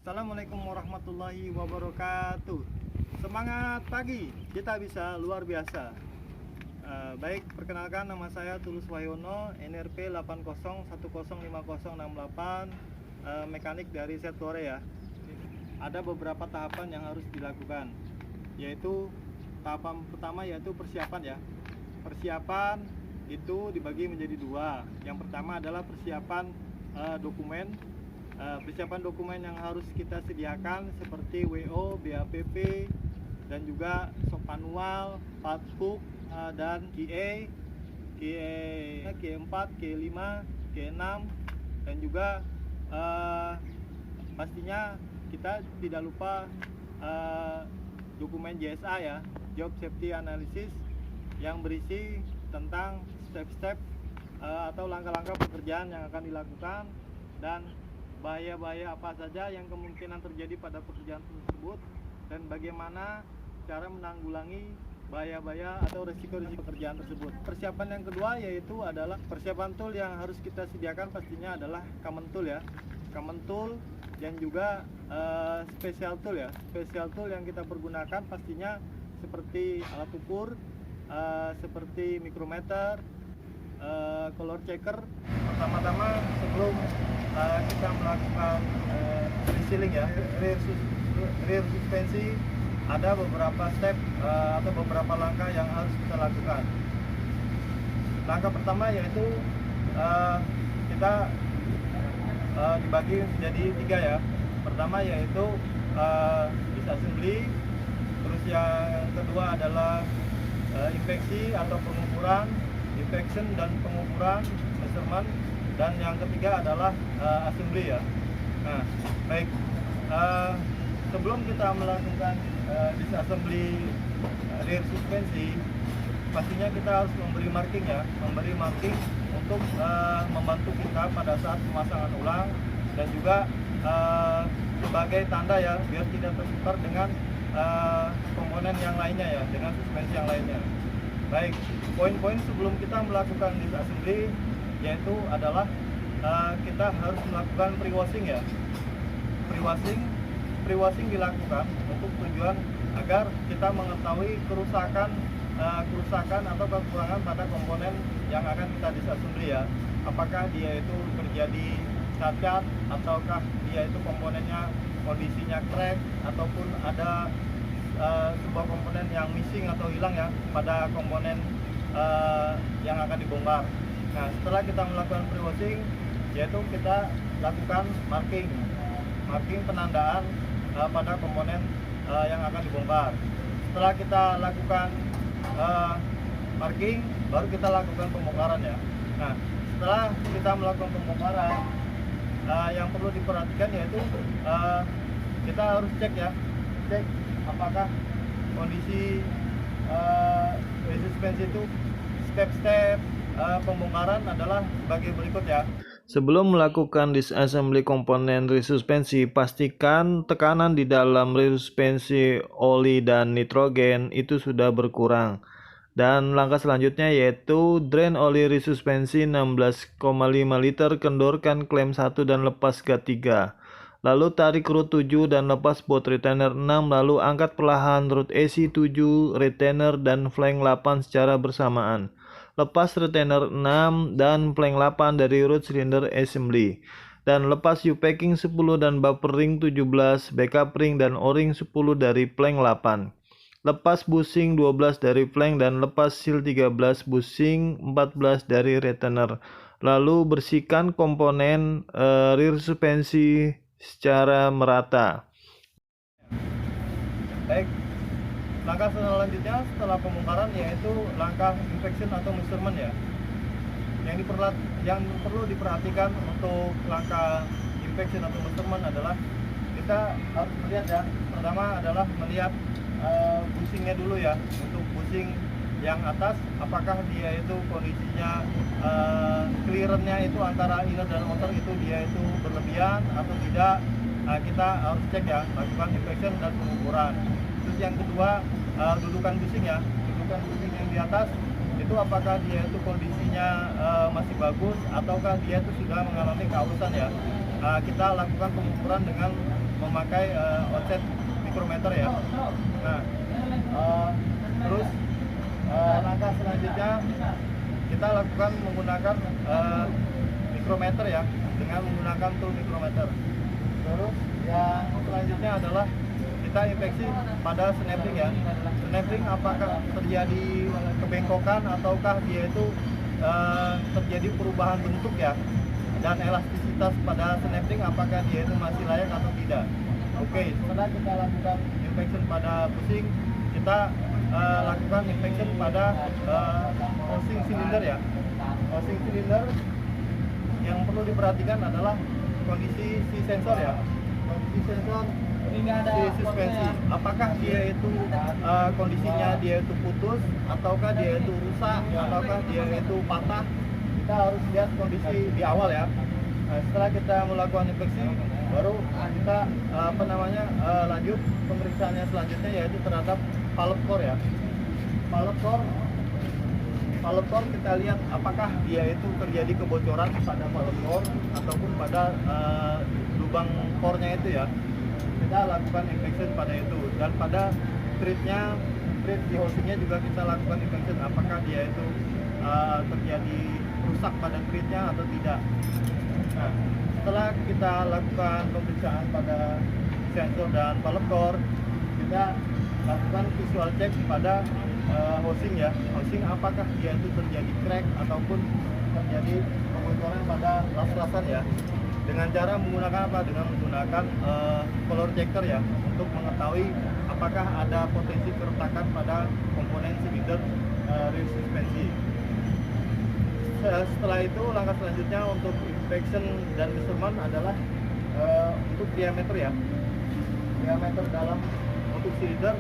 Assalamualaikum warahmatullahi wabarakatuh. Semangat pagi, kita bisa luar biasa. Baik, perkenalkan nama saya Tulus Wahyono, NRP 80105068, mekanik dari Set Korea. Ada beberapa tahapan yang harus dilakukan, yaitu tahapan pertama yaitu persiapan ya. Persiapan itu dibagi menjadi dua. Yang pertama adalah persiapan dokumen. Persiapan dokumen yang harus kita sediakan seperti WO, BAPP, dan juga SOP manual, Partbook, dan QA, Q4, Q5, Q6, dan juga pastinya kita tidak lupa dokumen JSA ya, Job Safety Analysis, yang berisi tentang step-step atau langkah-langkah pekerjaan yang akan dilakukan dan bahaya-bahaya apa saja yang kemungkinan terjadi pada pekerjaan tersebut dan bagaimana cara menanggulangi bahaya-bahaya atau resiko-resiko pekerjaan tersebut. Persiapan yang kedua yaitu adalah persiapan tool yang harus kita sediakan, pastinya adalah common tool ya. Common tool dan juga special tool ya. Special tool yang kita pergunakan pastinya seperti alat ukur, seperti micrometer, color checker. Pertama-tama sebelum kita melakukan resealing ya, rear suspensi, ada beberapa step atau beberapa langkah yang harus kita lakukan. Langkah pertama yaitu kita dibagi menjadi tiga ya. Pertama yaitu disassembly, terus yang kedua adalah inspeksi atau pengukuran, inspection dan pengukuran, measurement, dan yang ketiga adalah assembly ya. Nah, baik, sebelum kita melakukan disassembly rear suspensi, pastinya kita harus memberi marking ya, memberi marking untuk membantu kita pada saat pemasangan ulang dan juga sebagai tanda ya, biar tidak tertukar dengan komponen yang lainnya ya, dengan suspensi yang lainnya. Baik, poin-poin sebelum kita melakukan disassembly yaitu adalah kita harus melakukan pre-washing ya. Pre-washing dilakukan untuk tujuan agar kita mengetahui kerusakan atau kekurangan pada komponen yang akan kita disassembly ya. Apakah dia itu terjadi cacat ataukah dia itu komponennya kondisinya crack ataupun ada sebuah komponen yang missing atau hilang ya pada komponen yang akan dibongkar. Nah, setelah kita melakukan pre-washing, yaitu kita lakukan marking penandaan pada komponen yang akan dibongkar. Setelah kita lakukan marking, baru kita lakukan pembongkaran ya. Nah, setelah kita melakukan pembongkaran, yang perlu diperhatikan yaitu kita harus cek ya, cek apakah kondisi suspensi itu step-step pembongkaran adalah sebagai berikut ya. Sebelum melakukan disassembly komponen rear suspensi, pastikan tekanan di dalam rear suspensi oli dan nitrogen itu sudah berkurang. Dan langkah selanjutnya yaitu drain oli rear suspensi 16,5 liter, kendorkan klem 1 dan lepas gat 3. Lalu tarik root 7 dan lepas bolt retainer 6, lalu angkat perlahan root AC 7, retainer dan flank 8 secara bersamaan. Lepas retainer 6 dan flank 8 dari root cylinder assembly. Dan lepas U-packing 10 dan bumper ring 17, backup ring dan o-ring 10 dari flank 8. Lepas bushing 12 dari flank dan lepas seal 13, bushing 14 dari retainer. Lalu bersihkan komponen rear suspensi secara merata. Baik, langkah selanjutnya setelah pembongkaran yaitu langkah inspection atau measurement ya. Yang perlu diperhatikan untuk langkah inspection atau measurement adalah kita harus melihat ya. Pertama adalah melihat bushingnya dulu ya. Untuk bushing yang atas, apakah dia itu kondisinya clearance-nya itu antara inner dan outer itu dia itu berlebihan atau tidak. Nah, kita harus cek ya, lakukan inspection dan pengukuran. Terus yang kedua, dudukan bushing ya, dudukan bushing yang di atas itu apakah dia itu kondisinya masih bagus ataukah dia itu sudah mengalami keausan ya. Kita lakukan pengukuran dengan memakai offset micrometer ya. Nah, terus langkah selanjutnya kita lakukan menggunakan micrometer ya, dengan menggunakan tool micrometer. Terus yang selanjutnya adalah kita inspeksi pada snapping ya. Snapping apakah terjadi kebengkokan ataukah dia itu terjadi perubahan bentuk ya, dan elastisitas pada snapping apakah dia itu masih layak atau tidak. Oke, setelah kita lakukan inspection pada bushing, kita lakukan inspection pada housing cylinder ya. Housing cylinder yang perlu diperhatikan adalah kondisi si sensor ya. Kondisi sensor si suspensi, apakah dia itu kondisinya dia itu putus, ataukah dia itu rusak, ataukah dia itu patah. Kita harus lihat kondisi di awal ya. Nah, setelah kita melakukan inspeksi, baru kita lanjut pemeriksaannya selanjutnya, yaitu terhadap valve core ya. Valve core kita lihat apakah dia itu terjadi kebocoran pada valve core ataupun pada lubang core-nya itu ya. Kita lakukan inspection pada itu, dan pada thread di housingnya juga kita lakukan inspection apakah dia itu terjadi rusak pada threadnya atau tidak. Nah, setelah kita lakukan pemeriksaan pada sensor dan valve core, kita lakukan visual check pada housing ya. Housing apakah dia itu terjadi crack ataupun terjadi kebocoran pada las-lasan ya. Dengan cara menggunakan apa? Dengan menggunakan color checker ya, untuk mengetahui apakah ada potensi keretakan pada komponen silinder rear suspensi. Setelah itu langkah selanjutnya untuk inspection dan measurement adalah untuk diameter ya. Diameter dalam untuk silinder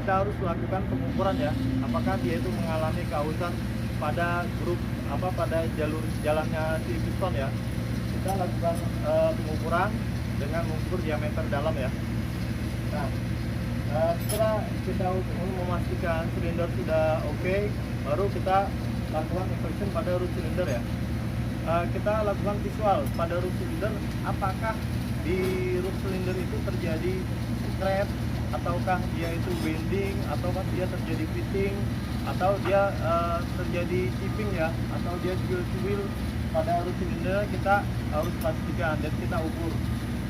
kita harus lakukan pengukuran ya, apakah dia itu mengalami keausan pada grup pada jalur jalannya si piston ya. Kita lakukan pengukuran dengan mengukur diameter dalam ya. Nah, setelah kita memastikan silinder sudah oke, baru kita lakukan inspection pada root cylinder ya. Kita lakukan visual pada root cylinder, apakah di root cylinder itu terjadi scratch, ataukah dia itu bending, ataukah dia terjadi fitting, atau dia terjadi chipping ya, atau dia cuil pada root cylinder. Kita harus pastikan dan kita ukur,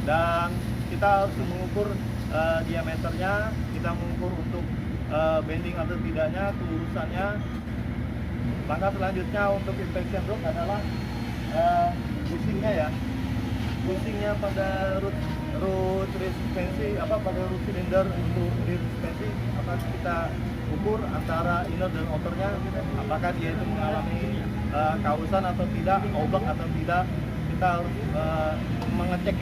dan kita harus mengukur diameternya, kita mengukur untuk bending atau tidaknya, kelurusannya. Langkah selanjutnya untuk inspection root adalah bushingnya ya. Bushingnya pada root suspensi pada root cylinder untuk rear suspensi, apakah kita ukur antara inner dan outernya, apakah dia itu mengalami kausan atau tidak, oblak atau tidak. Kita harus mengecek.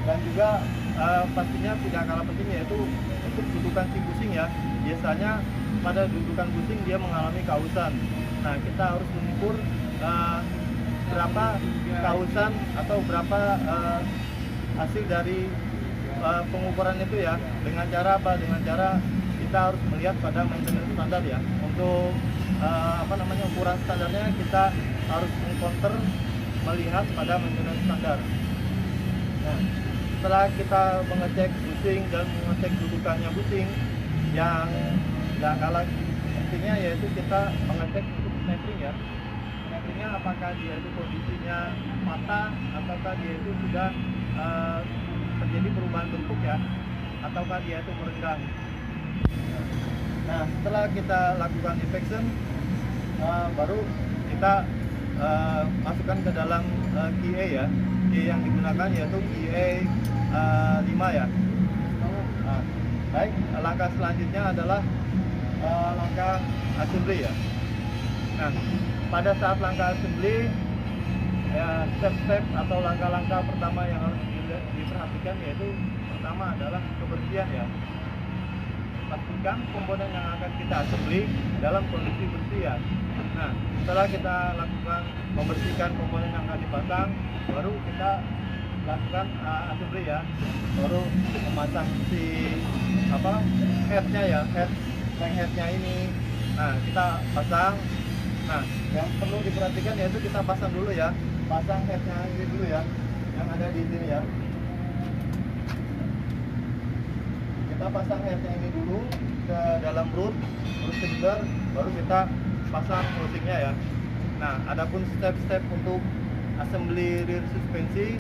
Dan juga pastinya tidak kalah penting yaitu untuk dudukan si bushing ya. Biasanya pada dudukan bushing dia mengalami kausan. Nah, kita harus mengukur berapa kausan atau berapa hasil dari pengukuran itu ya. Dengan cara apa? Dengan cara kita harus melihat pada maintenance standar ya. Untuk ukuran standarnya kita harus mengcounter melihat pada maintenance standar. Nah, setelah kita mengecek bushing dan mengecek dudukannya bushing, yang nggak kalah pentingnya yaitu kita mengecek untuk snapping ya. Snappingnya apakah dia itu kondisinya patah, ataukah dia itu sudah terjadi perubahan bentuk ya, ataukah dia itu merenggang. Nah, setelah kita lakukan inspection, baru kita masukkan ke dalam QA ya. QA yang digunakan yaitu QA 5 ya. Nah, baik, langkah selanjutnya adalah langkah assembly ya. Nah, pada saat langkah assembly ya, step-step atau langkah-langkah pertama yang harus diperhatikan yaitu pertama adalah kebersihan ya. Pastikan komponen yang akan kita assembly dalam kondisi bersih ya. Nah, setelah kita lakukan membersihkan komponen yang akan dipasang, baru kita lakukan assembly ya. Baru memasang si headnya ya, headnya ini. Nah, kita pasang. Nah, yang perlu diperhatikan yaitu kita pasang dulu ya, pasang headnya ini dulu ya, yang ada di sini ya. kita pasang headnya ini dulu ke dalam root, terus cylinder, baru kita pasang housingnya ya. Nah, adapun step-step untuk assembly rear suspensi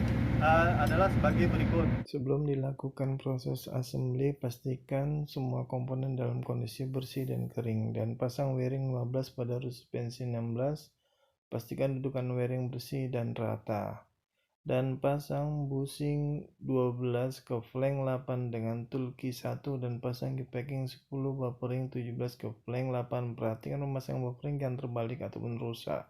adalah sebagai berikut. Sebelum dilakukan proses assembly, pastikan semua komponen dalam kondisi bersih dan kering, dan pasang wiring 15 pada rear suspensi 16. Pastikan dudukan wiring bersih dan rata, dan pasang bushing 12 ke flank 8 dengan toolkey 1, dan pasang packing 10, buffering 17 ke flank 8. Perhatikan memasang buffering yang terbalik ataupun rusak.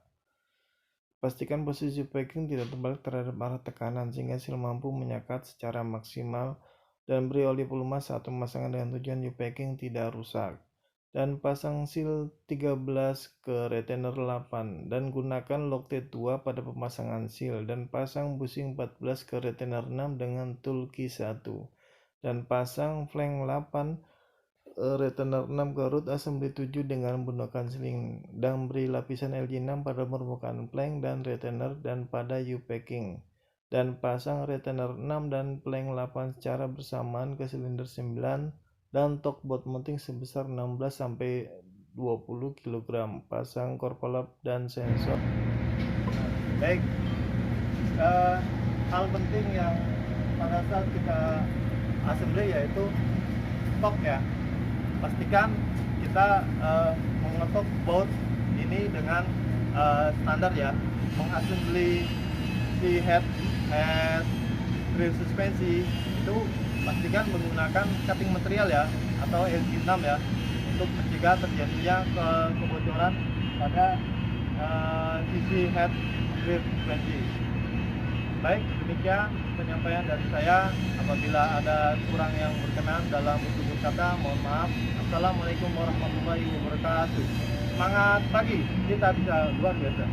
Pastikan posisi packing tidak terbalik terhadap arah tekanan sehingga seal mampu menyekat secara maksimal, dan beri oli pelumas saat pemasangan dengan tujuan packing tidak rusak. Dan pasang seal 13 ke retainer 8 dan gunakan Loctite 2 pada pemasangan seal, dan pasang bushing 14 ke retainer 6 dengan toolkey 1, dan pasang flank 8 retainer 6 ke root assembly 7 dengan menggunakan sling, dan beri lapisan LG6 pada permukaan flank dan retainer dan pada U-packing, dan pasang retainer 6 dan flank 8 secara bersamaan ke silinder 9 dan torque bolt mounting sebesar 16-20 kg. Pasang korkolap dan sensor. Baik, hal penting yang pada saat kita assembly yaitu torque ya. Pastikan kita mengetok bolt ini dengan standar ya. Mengassembly si head rear suspensi itu pastikan menggunakan cutting material ya, atau LG6 ya, untuk mencegah terjadinya kebocoran pada sisi head rear suspensi. Baik, demikian penyampaian dari saya. Apabila ada kurang yang berkenan dalam tutur kata, mohon maaf. Assalamualaikum warahmatullahi wabarakatuh. Semangat pagi, kita bisa luar biasa.